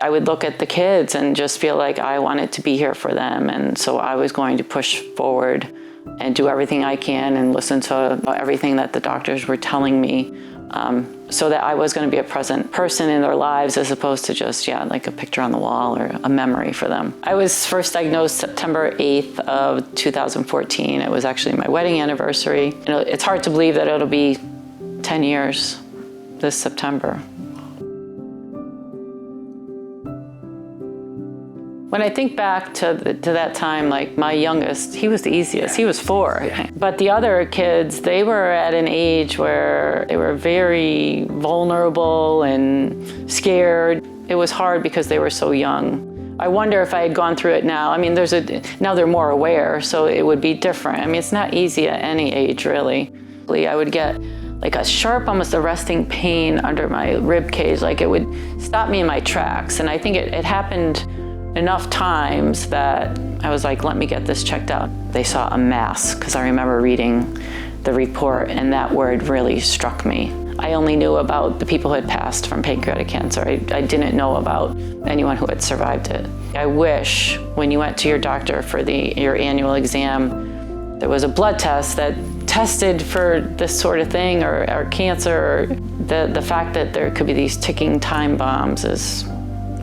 I would look at the kids and just feel like I wanted to be here for them. And so I was going to push forward and do everything I can and listen to everything that the doctors were telling me, so that I was going to be a present person in their lives as opposed to just, like a picture on the wall or a memory for them. I was first diagnosed September 8th of 2014. It was actually my wedding anniversary. It's hard to believe that it'll be 10 years this September. When I think back to that time, like my youngest, he was the easiest. He was 4. But the other kids, they were at an age where they were very vulnerable and scared. It was hard because they were so young. I wonder if I had gone through it now. I mean, now they're more aware, so it would be different. I mean, it's not easy at any age, really. I would get like a sharp, almost arresting pain under my rib cage. Like it would stop me in my tracks. And I think it happened enough times that I was like, let me get this checked out. They saw a mass, because I remember reading the report, and that word really struck me. I only knew about the people who had passed from pancreatic cancer. I didn't know about anyone who had survived it. I wish when you went to your doctor for your annual exam, there was a blood test that tested for this sort of thing, or cancer. The fact that there could be these ticking time bombs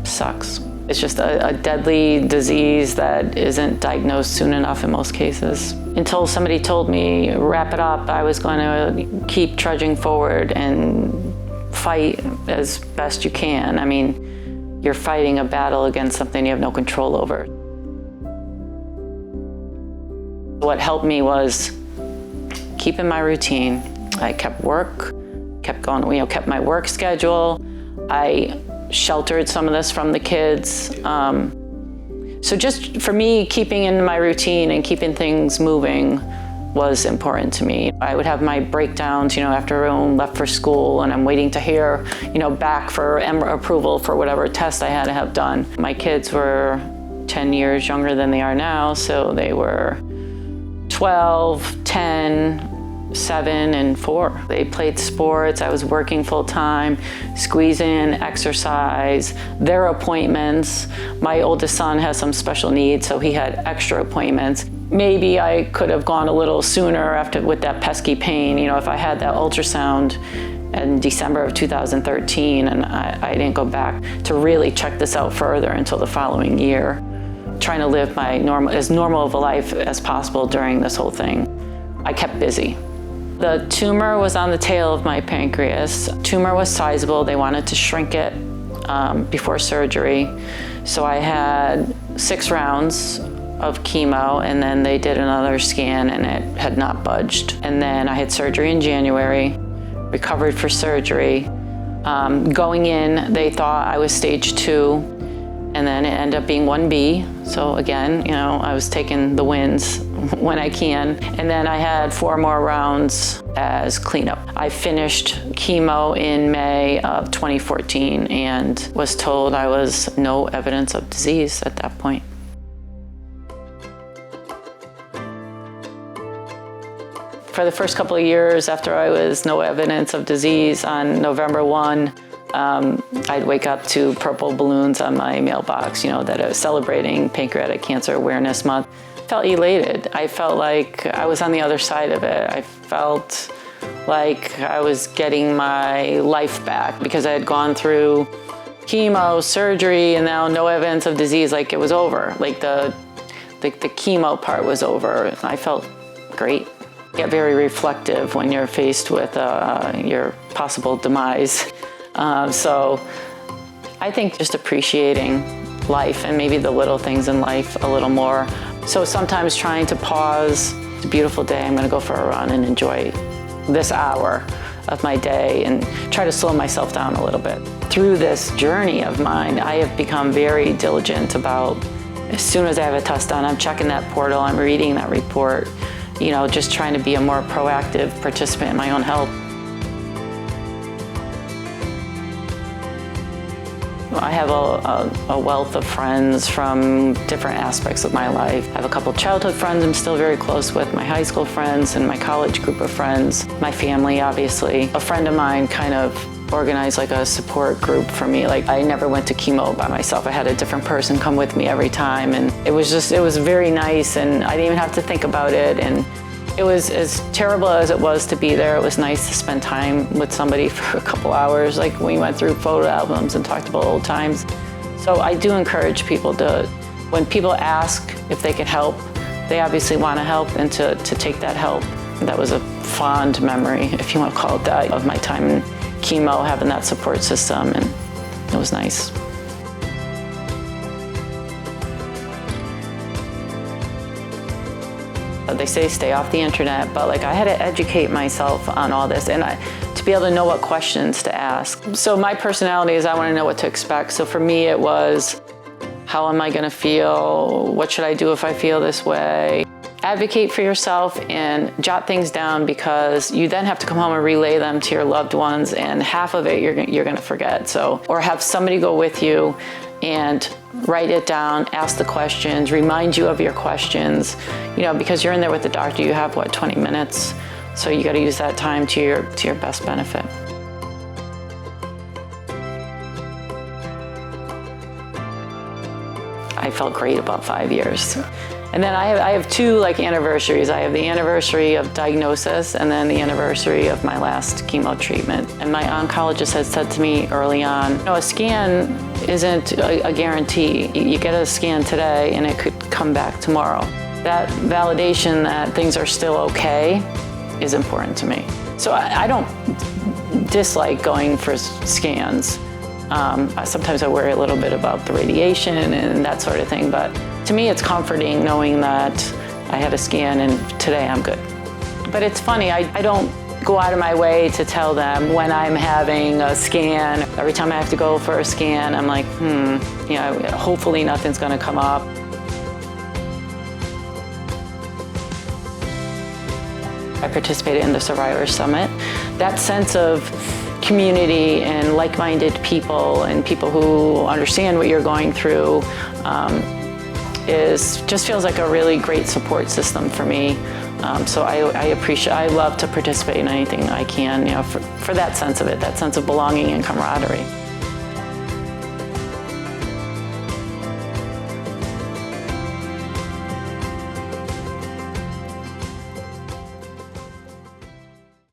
sucks. It's just a deadly disease that isn't diagnosed soon enough in most cases. Until somebody told me, wrap it up, I was going to keep trudging forward and fight as best you can. I mean, you're fighting a battle against something you have no control over. What helped me was keeping my routine. I kept going, kept my work schedule. I sheltered some of this from the kids. So just for me, keeping in my routine and keeping things moving was important to me. I would have my breakdowns, after everyone left for school and I'm waiting to hear, back for approval for whatever test I had to have done. My kids were 10 years younger than they are now, so they were 12, 10, 7, and 4. They played sports. I was working full time, squeezing in exercise, their appointments. My oldest son has some special needs, so he had extra appointments. Maybe I could have gone a little sooner with that pesky pain. If I had that ultrasound in December of 2013, and I didn't go back to really check this out further until the following year, trying to live as normal of a life as possible during this whole thing. I kept busy. The tumor was on the tail of my pancreas. Tumor was sizable. They wanted to shrink it before surgery. So I had 6 rounds of chemo, and then they did another scan and it had not budged. And then I had surgery in January, recovered for surgery. Going in, they thought I was stage 2, and then it ended up being 1B. So again, I was taking the wins when I can. And then I had 4 more rounds as cleanup. I finished chemo in May of 2014 and was told I was no evidence of disease at that point. For the first couple of years after I was no evidence of disease, on November 1, I'd wake up to purple balloons on my mailbox, that I was celebrating Pancreatic Cancer Awareness Month. I felt elated. I felt like I was on the other side of it. I felt like I was getting my life back because I had gone through chemo, surgery, and now no evidence of disease. Like it was over. Like the chemo part was over. I felt great. You get very reflective when you're faced with your possible demise. So I think just appreciating life and maybe the little things in life a little more. So sometimes trying to pause. It's a beautiful day. I'm going to go for a run and enjoy this hour of my day and try to slow myself down a little bit. Through this journey of mine, I have become very diligent about, as soon as I have a test done, I'm checking that portal, I'm reading that report, just trying to be a more proactive participant in my own health. I have a wealth of friends from different aspects of my life. I have a couple childhood friends I'm still very close with, my high school friends and my college group of friends, my family, obviously. A friend of mine kind of organized like a support group for me. Like I never went to chemo by myself. I had a different person come with me every time, and it was very nice, and I didn't even have to think about it. And it was as terrible as it was to be there. It was nice to spend time with somebody for a couple hours. Like we went through photo albums and talked about old times. So I do encourage people to, when people ask if they can help, they obviously want to help, and to take that help. That was a fond memory, if you want to call it that, of my time in chemo, having that support system, and it was nice. They say stay off the internet, but like I had to educate myself on all this, and to be able to know what questions to ask. So my personality is I want to know what to expect. So for me it was, how am I going to feel? What should I do if I feel this way? Advocate for yourself and jot things down, because you then have to come home and relay them to your loved ones, and half of it you're going to forget. So, or have somebody go with you and write it down, ask the questions, remind you of your questions, because you're in there with the doctor. You have 20 minutes, so you got to use that time to your best benefit. I felt great about 5 years. And then I have two anniversaries. I have the anniversary of diagnosis, and then the anniversary of my last chemo treatment. And my oncologist had said to me early on, a scan isn't a guarantee. You get a scan today and it could come back tomorrow. That validation that things are still okay is important to me. So I don't dislike going for scans. Sometimes I worry a little bit about the radiation and that sort of thing, but to me it's comforting knowing that I had a scan and today I'm good. But it's funny, I don't go out of my way to tell them when I'm having a scan. Every time I have to go for a scan, I'm like, hopefully nothing's gonna come up. I participated in the Survivor Summit. That sense of community and like-minded people and people who understand what you're going through just feels like a really great support system for me. So I love to participate in anything I can, for that sense of it, that sense of belonging and camaraderie.